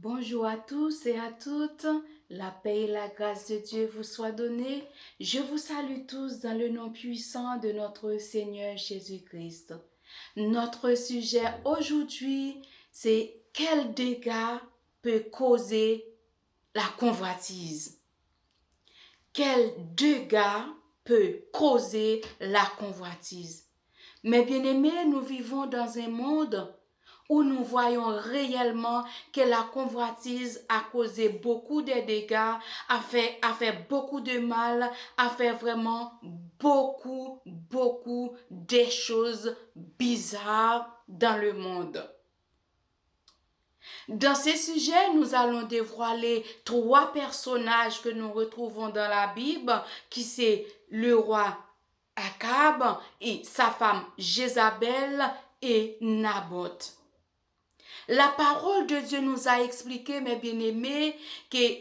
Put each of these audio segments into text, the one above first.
Bonjour à tous et à toutes, la paix et la grâce de Dieu vous soient données. Je vous salue tous dans le nom puissant de notre Seigneur Jésus-Christ. Notre sujet aujourd'hui, c'est quel dégâts peut causer la convoitise? Quel dégâts peut causer la convoitise? Mes bien-aimés, nous vivons dans un monde où nous voyons réellement que la convoitise a causé beaucoup de dégâts, a fait beaucoup de mal, a fait vraiment beaucoup de choses bizarres dans le monde. Dans ce sujet, nous allons dévoiler trois personnages que nous retrouvons dans la Bible, qui c'est le roi Akab et sa femme Jézabel et Naboth. La parole de Dieu nous a expliqué, mes bien-aimés, que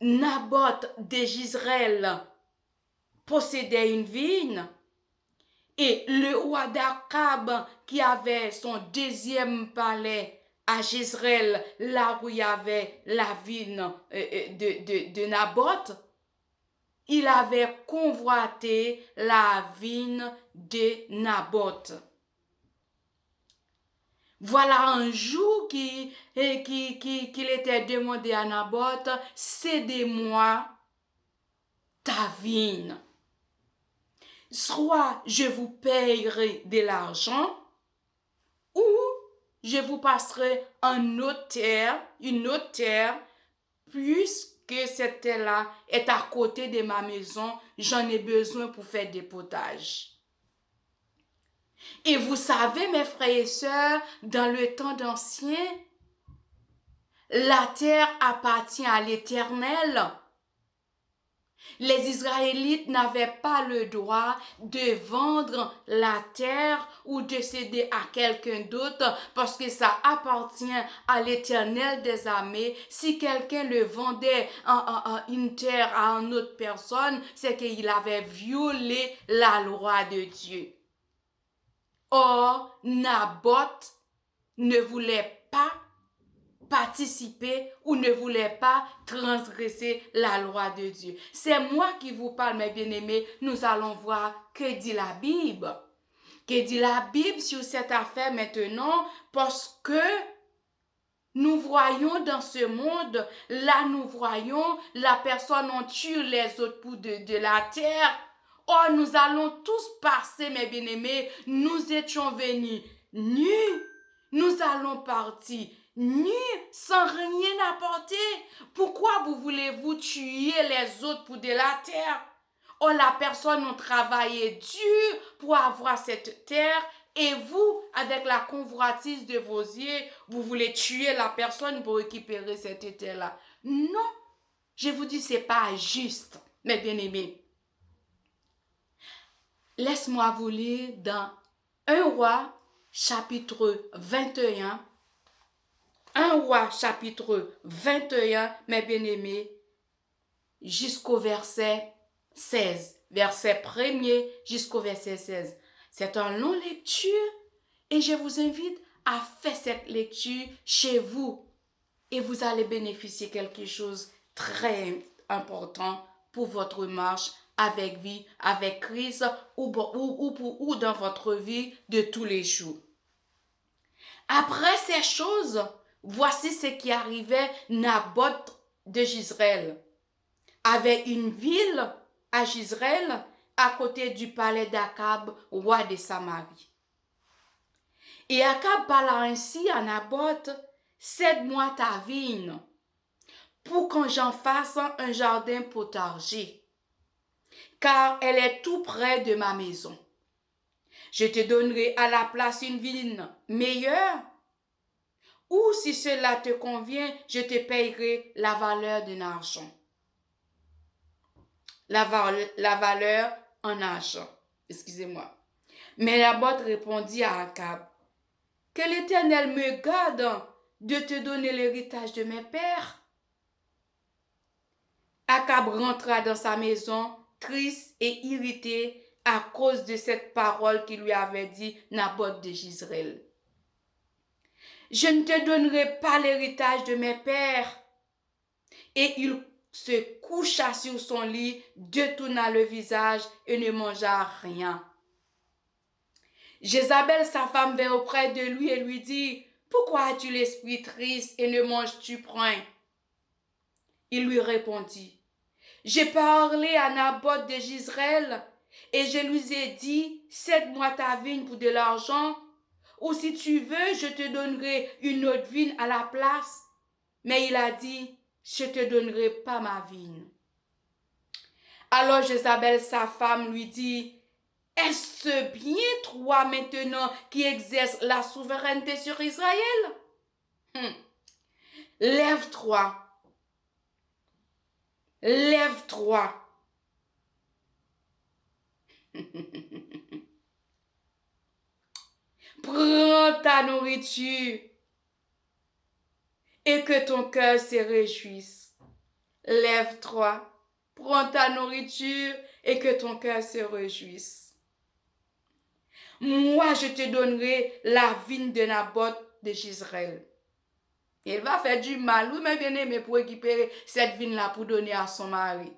Naboth de Jezreel possédait une vigne et le roi d'Akab qui avait son deuxième palais à Jezreel, là où il y avait la vigne de Naboth, il avait convoité la vigne de Naboth. Voilà un jour qu'il était demandé à Naboth, cédez-moi ta vigne. Soit je vous payerai de l'argent, ou je vous passerai une autre terre, puisque cette terre-là est à côté de ma maison, j'en ai besoin pour faire des potages. Et vous savez, mes frères et sœurs, dans le temps d'Ancien, la terre appartient à l'Éternel. Les Israélites n'avaient pas le droit de vendre la terre ou de céder à quelqu'un d'autre parce que ça appartient à l'Éternel des armées. Si quelqu'un le vendait une terre à une autre personne, c'est qu'il avait violé la loi de Dieu. Or, Naboth ne voulait pas participer ou ne voulait pas transgresser la loi de Dieu. C'est moi qui vous parle, mes bien-aimés. Nous allons voir que dit la Bible. Que dit la Bible sur cette affaire maintenant, parce que nous voyons dans ce monde, là nous voyons, la personne on tue les autres pour de la terre. Oh, nous allons tous passer, mes bien-aimés. Nous étions venus nus. Nous allons partir nus, sans rien apporter. Pourquoi voulez-vous tuer les autres pour de la terre? Oh, la personne a travaillé dur pour avoir cette terre. Et vous, avec la convoitise de vos yeux, vous voulez tuer la personne pour récupérer cette terre-là. Non, je vous dis, c'est pas juste, mes bien-aimés. Laisse-moi vous lire dans 1 Roi, chapitre 21. 1 Roi, chapitre 21, mes bien-aimés, jusqu'au verset 16. Verset 1er jusqu'au verset 16. C'est une longue lecture et je vous invite à faire cette lecture chez vous et vous allez bénéficier de quelque chose de très important pour votre marche avec Christ ou dans votre vie de tous les jours. Après ces choses, voici ce qui arrivait. Naboth de Jezreel avait une ville à Jezreel à côté du palais d'Akab, roi de Samarie. Et Akab parla ainsi à Naboth, cède-moi ta vigne pour qu'on j'en fasse un jardin potager, car elle est tout près de ma maison. Je te donnerai à la place une vigne meilleure, ou si cela te convient, je te payerai la valeur d'un argent. La valeur en argent. Excusez-moi. Mais Naboth répondit à Akab, que l'Éternel me garde de te donner l'héritage de mes pères. Akab rentra dans sa maison, triste et irrité à cause de cette parole qu'il lui avait dit Naboth de Jezreel. je ne te donnerai pas l'héritage de mes pères. Et il se coucha sur son lit, détourna le visage et ne mangea rien. Jézabel, sa femme, vint auprès de lui et lui dit, « Pourquoi as-tu l'esprit triste et ne manges-tu point ?» Il lui répondit, « J'ai parlé à Naboth de Jezreel et je lui ai dit, cède-moi ta vigne pour de l'argent, ou si tu veux, je te donnerai une autre vigne à la place. » Mais il a dit, « Je ne te donnerai pas ma vigne. » Alors Jézabel, sa femme, lui dit, « Est-ce bien toi maintenant qui exerces la souveraineté sur Israël? Lève-toi, lève-toi. Prends ta nourriture et que ton cœur se réjouisse. Lève-toi, prends ta nourriture et que ton cœur se réjouisse. Moi, je te donnerai la vigne de Naboth de Jezreel. Il va faire du mal, oui, mais bien aimé, pour récupérer cette vigne-là pour donner à son mari.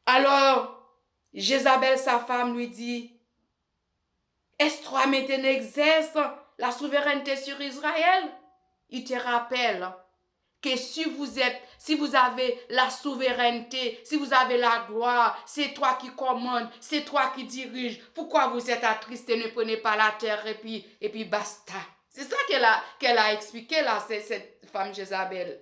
Alors, Jézabel, sa femme, lui dit, est-ce toi maintenant exerce la souveraineté sur Israël? Il te rappelle que si vous avez la souveraineté, si vous avez la gloire, c'est toi qui commande, c'est toi qui dirige. Pourquoi vous êtes attristé et ne prenez pas la terre et puis basta? C'est ça qu'elle a expliqué là, cette femme Jézabel.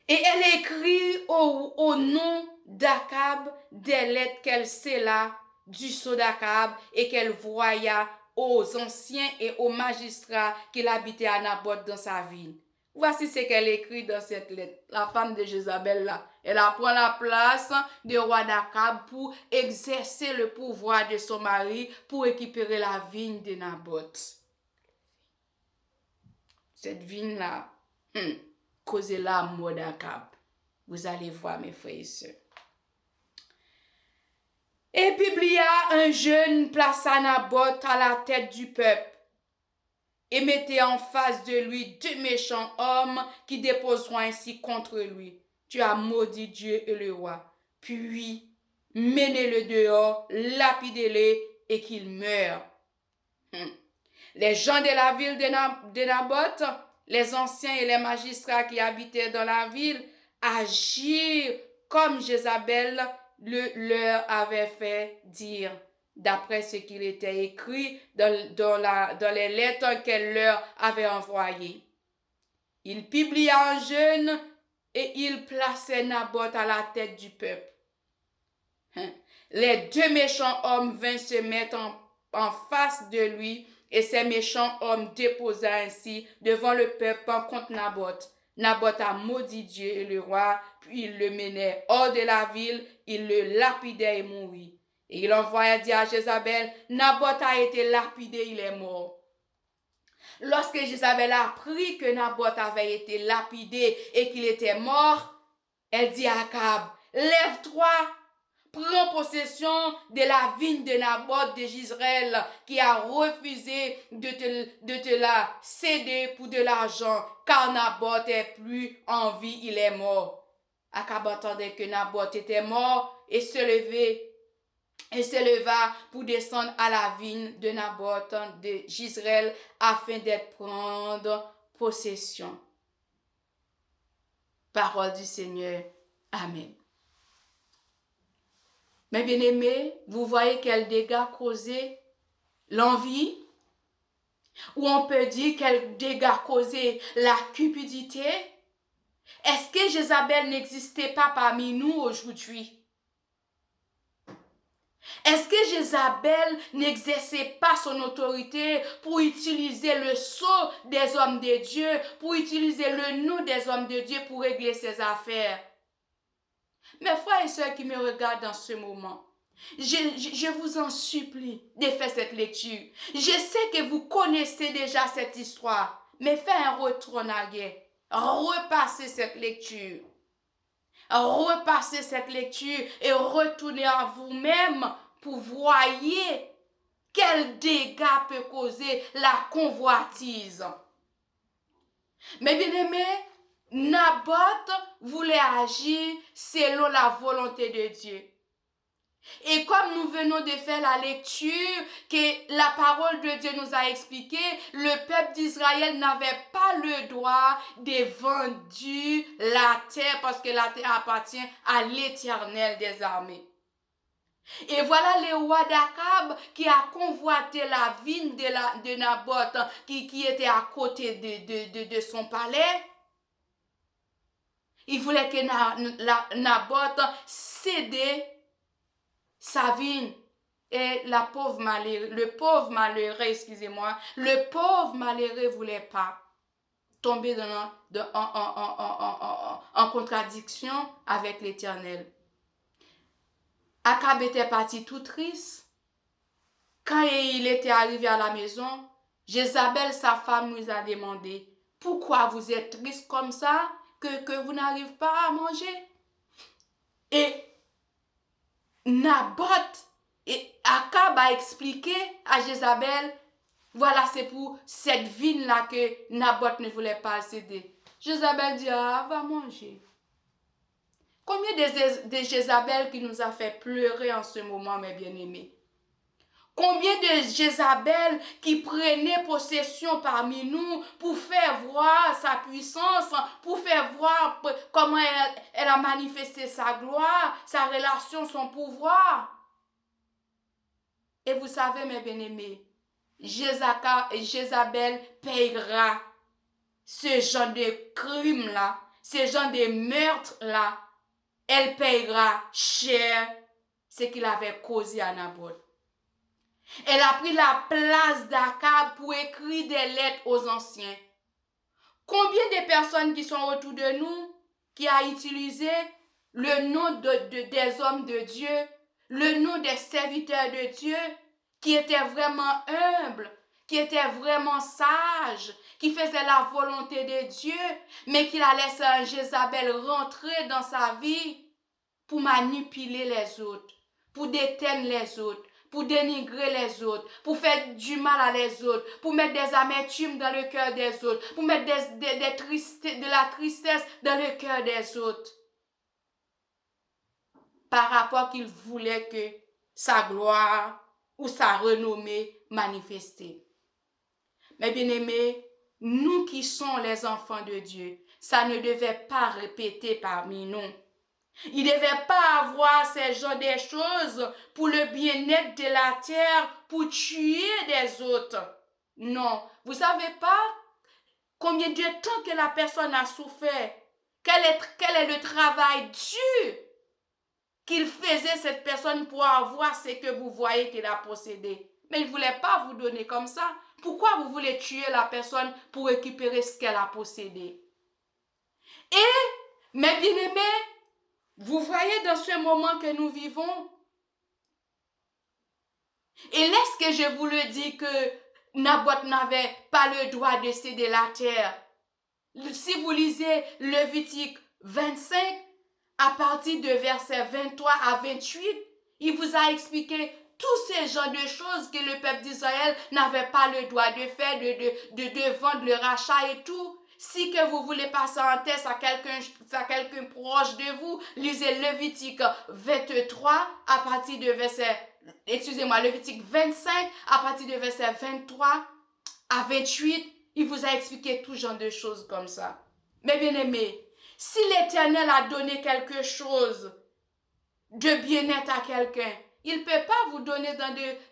Et elle écrit au nom d'Akab des lettres qu'elle scella du sceau d'Akab et qu'elle voya aux anciens et aux magistrats qu'il habitait à Naboth dans sa ville. Voici ce qu'elle écrit dans cette lettre. La femme de Jézabel là, elle prend la place du roi d'Akab pour exercer le pouvoir de son mari pour récupérer la vigne de Naboth. Cette vigne là, causait la mort d'Akab. Vous allez voir mes frères et sœurs. Et publia un jeune plaça Naboth à la tête du peuple et mettait en face de lui 2 méchants hommes qui déposeront ainsi contre lui. Tu as maudit Dieu et le roi. Puis menez-le dehors, lapidez-le et qu'il meure. Les gens de la ville de Naboth, les anciens et les magistrats qui habitaient dans la ville, agirent comme Jézabel leur avait fait dire, d'après ce qu'il était écrit dans les lettres qu'elle leur avait envoyées. Il publia un jeûne et il plaçait Naboth à la tête du peuple. Les 2 méchants hommes vinrent se mettre en face de lui et ces méchants hommes déposa ainsi devant le peuple contre Naboth. Naboth a maudit Dieu et le roi, puis il le menait hors de la ville, il le lapidait et mourit. Et il envoya dire à Jézabel, Naboth a été lapidé, il est mort. Lorsque Jézabel a appris que Naboth avait été lapidé et qu'il était mort, elle dit à Akab, lève-toi, prends possession de la vigne de Naboth de Jezreel qui a refusé de te la céder pour de l'argent, car Naboth est plus en vie, il est mort. Akab entendait que Naboth était mort et se leva pour descendre à la vigne de Naboth de Jezreel afin d'être prendre possession. Parole du Seigneur. Amen. Mes bien-aimés, vous voyez quel dégât causait l'envie? Ou on peut dire quel dégât causait la cupidité? Est-ce que Jézabel n'existait pas parmi nous aujourd'hui? Est-ce que Jézabel n'exerçait pas son autorité pour utiliser le sceau des hommes de Dieu, pour utiliser le nom des hommes de Dieu pour régler ses affaires? Mes frères et sœurs qui me regardent dans ce moment, je vous en supplie de faire cette lecture. Je sais que vous connaissez déjà cette histoire, mais faites un retour en arrière. Repassez cette lecture. Repassez cette lecture et retournez à vous-même pour voyer quel dégât peut causer la convoitise. Mais bien aimé, Naboth voulait agir selon la volonté de Dieu. Et comme nous venons de faire la lecture, que la parole de Dieu nous a expliqué, le peuple d'Israël n'avait pas le droit de vendre la terre parce que la terre appartient à l'Éternel des armées. Et voilà le roi d'Akab qui a convoité la vigne de Naboth qui était à côté de son palais. Il voulait que Naboth cède sa vigne. Et le pauvre malheureux voulait pas tomber en contradiction avec l'Éternel. Akab était parti tout triste. Quand il était arrivé à la maison, Jézabel, sa femme, nous a demandé, pourquoi vous êtes triste comme ça, que vous n'arrivez pas à manger? Et Naboth et Akab a expliqué à Jézabel, voilà, c'est pour cette vigne-là que Naboth ne voulait pas céder. Jézabel dit, ah, va manger. Combien de Jézabel qui nous a fait pleurer en ce moment, mes bien-aimés? Combien de Jézabel qui prenait possession parmi nous pour faire voir sa puissance, pour faire voir comment elle a manifesté sa gloire, sa relation, son pouvoir. Et vous savez, mes bien-aimés, Jézabel payera ce genre de crime-là, ce genre de meurtre-là. Elle payera cher ce qu'il avait causé à Naboth. Elle a pris la place d'Akab pour écrire des lettres aux anciens. Combien de personnes qui sont autour de nous qui a utilisé le nom des hommes de Dieu, le nom des serviteurs de Dieu, qui étaient vraiment humbles, qui étaient vraiment sages, qui faisaient la volonté de Dieu, mais qui a laissé un Jézabel rentrer dans sa vie pour manipuler les autres, pour déteindre les autres, pour dénigrer les autres, pour faire du mal à les autres, pour mettre des amertumes dans le cœur des autres, pour mettre de la tristesse dans le cœur des autres. Par rapport qu'il voulait que sa gloire ou sa renommée manifestée. Mais bien aimés, nous qui sommes les enfants de Dieu, ça ne devait pas répéter parmi nous. Il ne devait pas avoir ces genres de choses pour le bien-être de la terre, pour tuer des autres. Non, vous ne savez pas combien de temps que la personne a souffert, quel est le travail dur qu'il faisait cette personne pour avoir ce que vous voyez qu'il a possédé. Mais il ne voulait pas vous donner comme ça. Pourquoi vous voulez tuer la personne pour récupérer ce qu'elle a possédé? Et, mes bien-aimés, vous voyez dans ce moment que nous vivons, et est-ce que je vous le dis que Naboth n'avait pas le droit de céder la terre? Si vous lisez Lévitique 25, à partir de versets 23 à 28, il vous a expliqué tous ces genres de choses que le peuple d'Israël n'avait pas le droit de faire, de vendre le rachat et tout. Si que vous voulez passer en test à quelqu'un proche de vous, lisez Lévitique 23 à partir de Lévitique 25 à partir de verset 23 à 28. Il vous a expliqué tout genre de choses comme ça. Mais bien aimés, si l'Éternel a donné quelque chose de bien-être à quelqu'un, il ne peut pas vous donner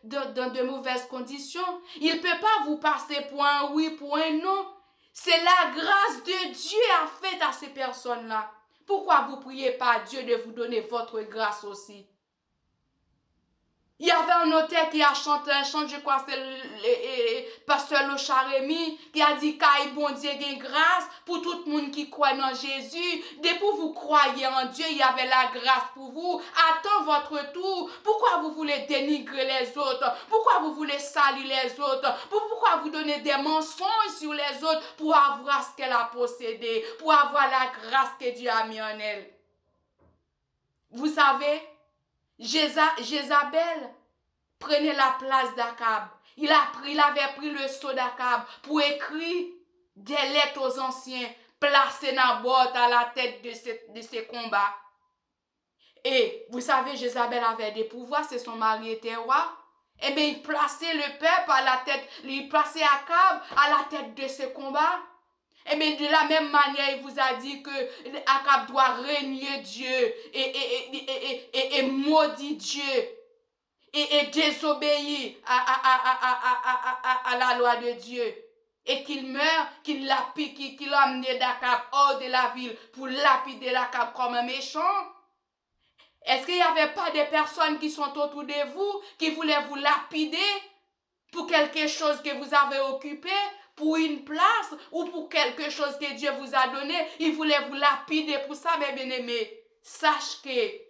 dans de mauvaises conditions. Il ne peut pas vous passer pour un oui, pour un non. C'est la grâce de Dieu a fait à ces personnes-là. Pourquoi vous ne priez pas à Dieu de vous donner votre grâce aussi? Il y avait un notaire qui a chanté un chant, je crois c'est le pasteur Locharemi, qui a dit qu'aïe bon Dieu gagne grâce pour tout le monde qui croit en Jésus. Dès que vous croyez en Dieu, il y avait la grâce pour vous. Attends votre tour. Pourquoi vous voulez dénigrer les autres? Pourquoi vous voulez salir les autres? Pourquoi vous donnez des mensonges sur les autres pour avoir ce qu'elle a possédé, pour avoir la grâce que Dieu a mis en elle? Vous savez, Jézabel prenait la place d'Akab. Il avait pris le sceau d'Akab pour écrire des lettres aux anciens, placer Naboth à la tête de ces combats. Et vous savez, Jézabel avait des pouvoirs, c'est son mari était roi. Eh bien, il plaçait le peuple à la tête, il plaçait Akab à la tête de ce combat. Eh bien, de la même manière, il vous a dit que Akab doit régner Dieu et maudit Dieu et désobéir à la loi de Dieu. Et qu'il meurt, qu'il l'a amené d'Akab hors de la ville pour lapider l'Akab comme un méchant. Est-ce qu'il n'y avait pas des personnes qui sont autour de vous, qui voulaient vous lapider pour quelque chose que vous avez occupé, pour une place ou pour quelque chose que Dieu vous a donné? Ils voulaient vous lapider pour ça, mes bien-aimés. Sache que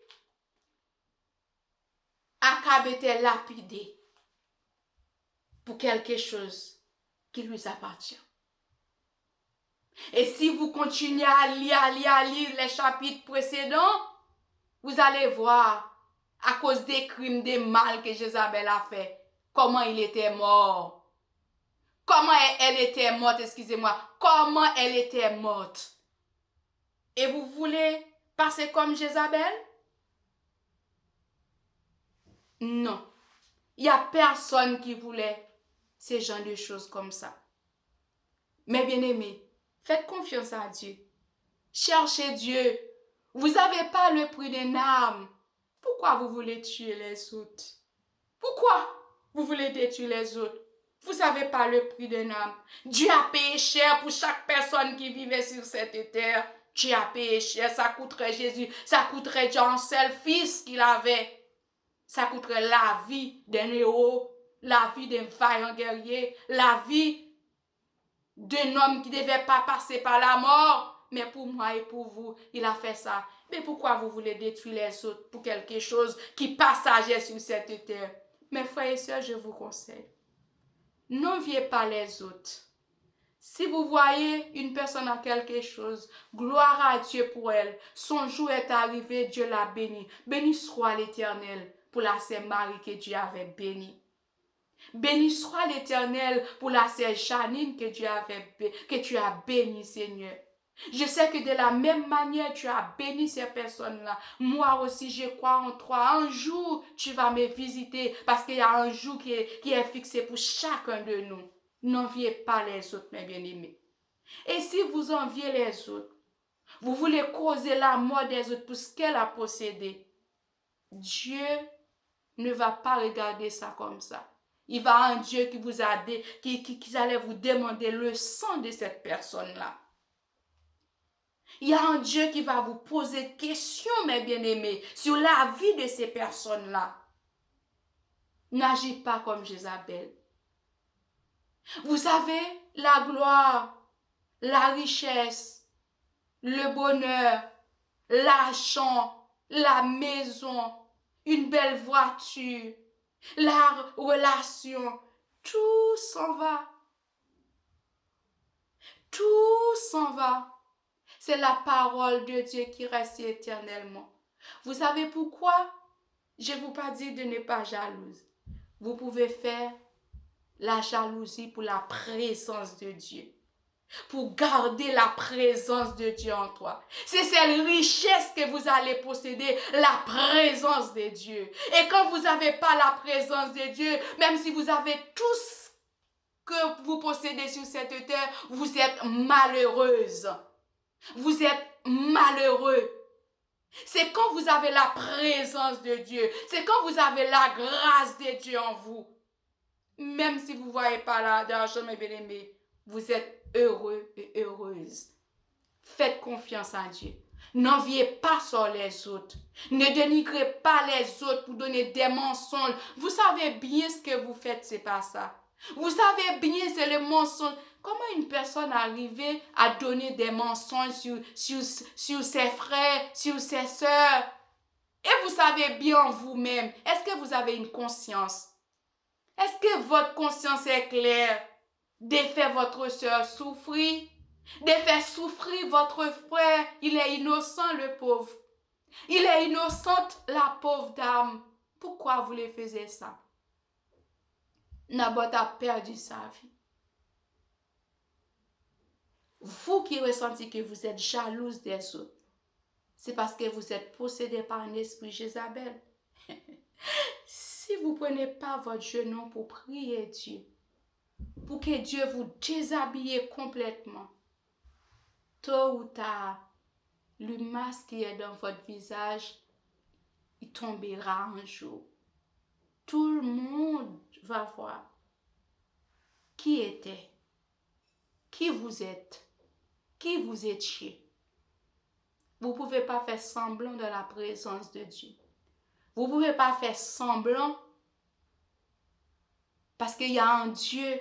Akab était lapidé pour quelque chose qui lui appartient. Et si vous continuez à lire les chapitres précédents, vous allez voir, à cause des crimes, des mal que Jézabel a fait, comment il était mort. Comment elle était morte, excusez-moi. Comment elle était morte. Et vous voulez passer comme Jézabel? Non. Il n'y a personne qui voulait ces genres de choses comme ça. Mais bien aimés, faites confiance à Dieu. Cherchez Dieu. Vous n'avez pas le prix d'une âme. Pourquoi vous voulez tuer les autres? Pourquoi vous voulez détruire les autres? Vous n'avez pas le prix d'une âme. Dieu a payé cher pour chaque personne qui vivait sur cette terre. Dieu a payé cher. Ça coûterait Jésus. Ça coûterait Dieu un seul fils qu'il avait. Ça coûterait la vie d'un héros, la vie d'un vaillant guerrier, la vie d'un homme qui ne devait pas passer par la mort. Mais pour moi et pour vous, il a fait ça. Mais pourquoi vous voulez détruire les autres pour quelque chose qui passageait sur cette terre? Mes frères et sœurs, je vous conseille, n'enviez pas les autres. Si vous voyez une personne a quelque chose, gloire à Dieu pour elle. Son jour est arrivé, Dieu l'a béni. Béni soit l'Éternel pour la sœur Marie que Dieu avait bénie. Béni soit l'Éternel pour la sœur Janine que tu as bénie, Seigneur. Je sais que de la même manière, tu as béni ces personnes-là. Moi aussi, je crois en toi. Un jour, tu vas me visiter parce qu'il y a un jour qui est fixé pour chacun de nous. N'enviez pas les autres, mes bien-aimés. Et si vous enviez les autres, vous voulez causer la mort des autres pour ce qu'elle a possédé, Dieu ne va pas regarder ça comme ça. Il va un Dieu qui vous a qui allait vous demander le sang de cette personne-là. Il y a un Dieu qui va vous poser des questions, mes bien-aimés, sur la vie de ces personnes-là. N'agis pas comme Jézabel. Vous savez, la gloire, la richesse, le bonheur, l'argent, la maison, une belle voiture, la relation, tout s'en va. Tout s'en va. C'est la parole de Dieu qui reste éternellement. Vous savez pourquoi? Je ne vous pas dit de ne pas jalouse. Vous pouvez faire la jalousie pour la présence de Dieu. Pour garder la présence de Dieu en toi. C'est cette richesse que vous allez posséder, la présence de Dieu. Et quand vous n'avez pas la présence de Dieu, même si vous avez tout ce que vous possédez sur cette terre, vous êtes malheureuse. Vous êtes malheureux. C'est quand vous avez la présence de Dieu. C'est quand vous avez la grâce de Dieu en vous. Même si vous ne voyez pas d'argent, mes bien-aimés, vous êtes heureux et heureuse. Faites confiance en Dieu. N'enviez pas sur les autres. Ne dénigrez pas les autres pour donner des mensonges. Vous savez bien ce que vous faites, c'est pas ça. Vous savez bien, c'est le mensonge. Comment une personne arrivait à donner des mensonges sur ses frères, sur ses sœurs? Et vous savez bien vous-même, est-ce que vous avez une conscience? Est-ce que votre conscience est claire de faire votre sœur souffrir? De faire souffrir votre frère? Il est innocent, le pauvre. Il est innocente, la pauvre dame. Pourquoi vous les faisiez ça? Naboth a perdu sa vie. Vous qui ressentez que vous êtes jalouse des autres, c'est parce que vous êtes possédé par un esprit Jézabel. Si vous ne prenez pas votre genou pour prier Dieu, pour que Dieu vous déshabille complètement, tôt ou tard, le masque qui est dans votre visage, il tombera un jour. Tout le monde va voir qui était, qui vous êtes, qui vous étiez. Vous ne pouvez pas faire semblant de la présence de Dieu. Vous ne pouvez pas faire semblant parce qu'il y a un Dieu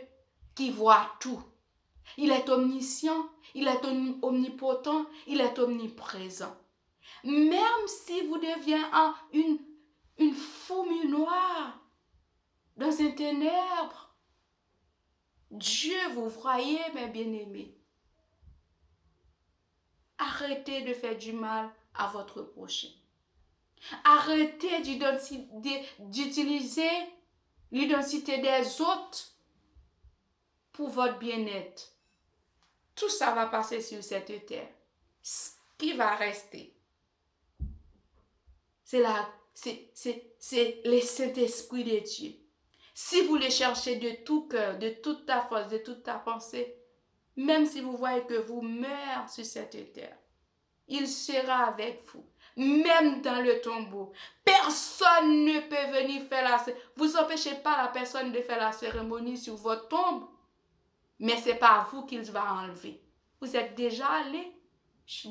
qui voit tout. Il est omniscient, il est omnipotent, il est omniprésent. Même si vous devenez une fourmi noire dans un ténèbre, Dieu vous voyez, mes bien-aimés. Arrêtez de faire du mal à votre prochain. Arrêtez d'utiliser l'identité des autres pour votre bien-être. Tout ça va passer sur cette terre. Ce qui va rester, c'est le Saint-Esprit de Dieu. Si vous le cherchez de tout cœur, de toute ta force, de toute ta pensée, même si vous voyez que vous meurez sur cette terre, il sera avec vous. Même dans le tombeau, personne ne peut venir faire la cérémonie. Vous n'empêchez pas la personne de faire la cérémonie sur votre tombe, mais ce n'est pas vous qu'il va enlever. Vous êtes déjà allé,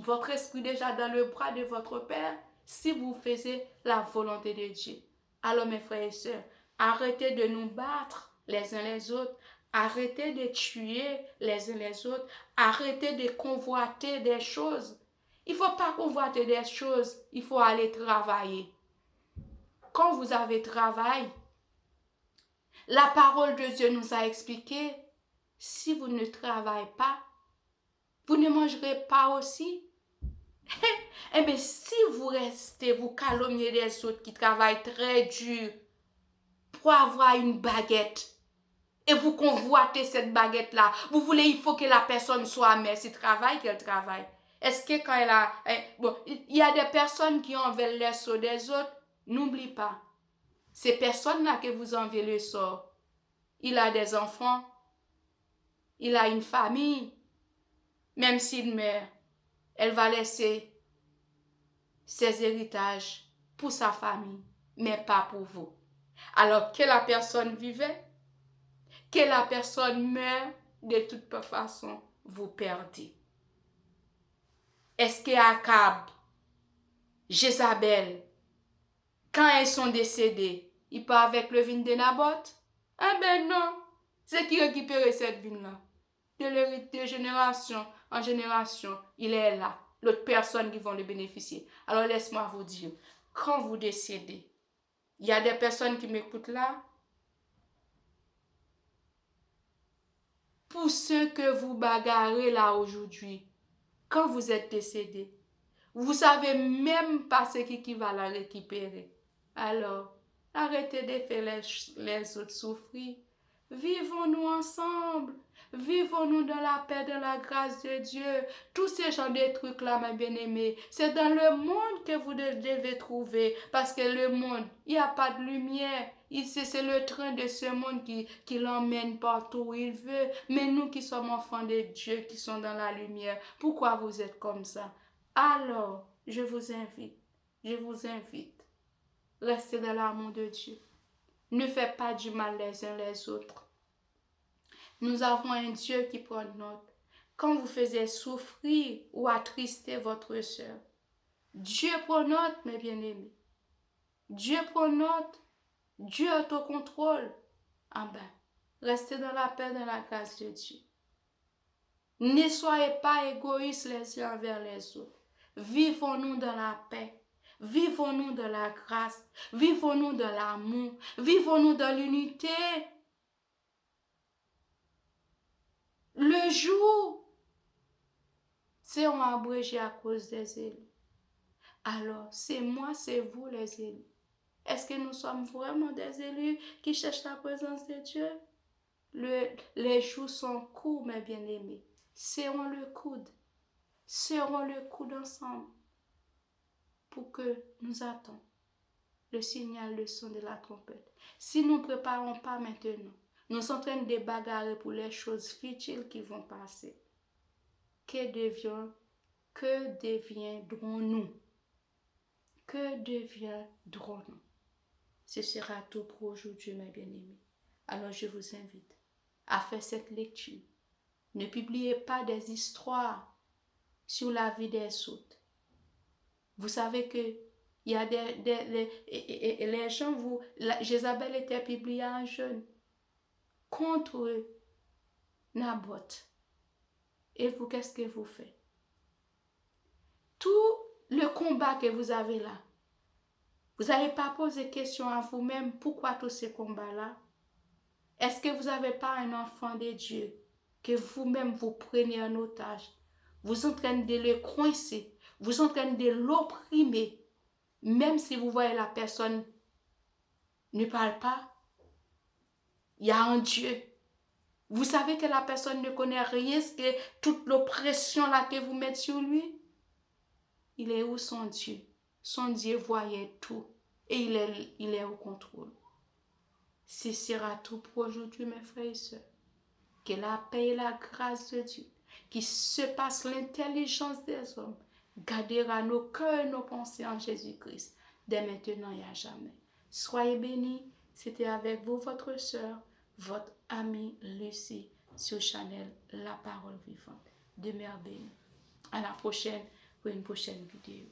votre esprit déjà dans le bras de votre Père, si vous faisiez la volonté de Dieu. Alors mes frères et sœurs, arrêtez de nous battre les uns les autres, arrêtez de tuer les uns les autres, arrêtez de convoiter des choses. Il ne faut pas convoiter des choses, il faut aller travailler. Quand vous avez travaillé, la parole de Dieu nous a expliqué, si vous ne travaillez pas, vous ne mangerez pas aussi. Eh bien, si vous restez, vous calomniez les autres qui travaillent très dur pour avoir une baguette, et vous convoitez cette baguette-là, vous voulez, il faut que la personne soit amère, si travaille, qu'elle travaille. Est-ce que quand elle a... Bon, il y a des personnes qui enviennent les sort des autres, n'oublie pas. Ces personnes-là que vous enviez le sort, il a des enfants, il a une famille, même s'il meurt, elle va laisser ses héritages pour sa famille, mais pas pour vous. Alors que la personne vivait, que la personne meurt, de toute façon, vous perdez. Est-ce que Akab, Jézabel, quand elles sont décédées, ils partent avec le vin de Naboth? Ah ben non, c'est qui récupère cette vin-là? De génération en génération, il est là. L'autre personne qui vont le bénéficier. Alors laisse-moi vous dire, quand vous décédez, il y a des personnes qui m'écoutent là. Pour ceux que vous bagarrez là aujourd'hui, quand vous êtes décédé, vous savez même pas ce qui va la récupérer. Alors, arrêtez de faire les autres souffrir. Vivons-nous ensemble. Vivons-nous dans la paix, dans la grâce de Dieu. Tous ces genres de trucs-là, mes bien-aimés, c'est dans le monde que vous devez trouver. Parce que le monde, il n'y a pas de lumière. C'est le train de ce monde qui l'emmène partout où il veut. Mais nous qui sommes enfants de Dieu, qui sont dans la lumière, pourquoi vous êtes comme ça? Alors, je vous invite, restez dans l'amour de Dieu. Ne faites pas du mal les uns les autres. Nous avons un Dieu qui prend note. Quand vous faisiez souffrir ou attrister votre soeur, Dieu prend note, mes bien-aimés. Dieu prend note. Dieu est au contrôle. Ah ben, restez dans la paix, dans la grâce de Dieu. Ne soyez pas égoïstes les uns envers les autres. Vivons-nous dans la paix. Vivons-nous dans la grâce. Vivons-nous dans l'amour. Vivons-nous dans l'unité. Le jour, c'est on abrégé à cause des élus. Alors, c'est moi, c'est vous les élus. Est-ce que nous sommes vraiment des élus qui cherchent la présence de Dieu? Les jours sont courts, mes bien-aimés. Serrons le coude. Serrons le coude ensemble pour que nous attendons le signal, le son de la trompette. Si nous ne préparons pas maintenant, nous sommes en train de bagarrer pour les choses futiles qui vont passer. Que deviendrons-nous? Que deviendrons-nous? Ce sera tout pour aujourd'hui, mes bien-aimés. Alors je vous invite à faire cette lecture. Ne publiez pas des histoires sur la vie des autres. Vous savez que il y a les gens, Jézabel était publiée en jeûne contre Naboth. Et vous, qu'est-ce que vous faites? Tout le combat que vous avez là, vous n'avez pas posé question à vous-même, pourquoi tous ces combats-là? Est-ce que vous n'avez pas un enfant de Dieu que vous-même vous prenez en otage? Vous êtes en train de le coincer, vous êtes en train de l'opprimer, même si vous voyez la personne ne parle pas. Il y a un Dieu. Vous savez que la personne ne connaît rien, ce que toute l'oppression là que vous mettez sur lui. Il est où son Dieu? Son Dieu voyait tout et il est au contrôle. Ce sera tout pour aujourd'hui, mes frères et sœurs. Que la paix et la grâce de Dieu, qui se passe l'intelligence des hommes, gardera nos cœurs et nos pensées en Jésus-Christ, dès maintenant et à jamais. Soyez bénis. C'était avec vous, votre sœur, votre amie Lucie, sur Channel La Parole Vivante. Demeure bénie. À la prochaine pour une prochaine vidéo.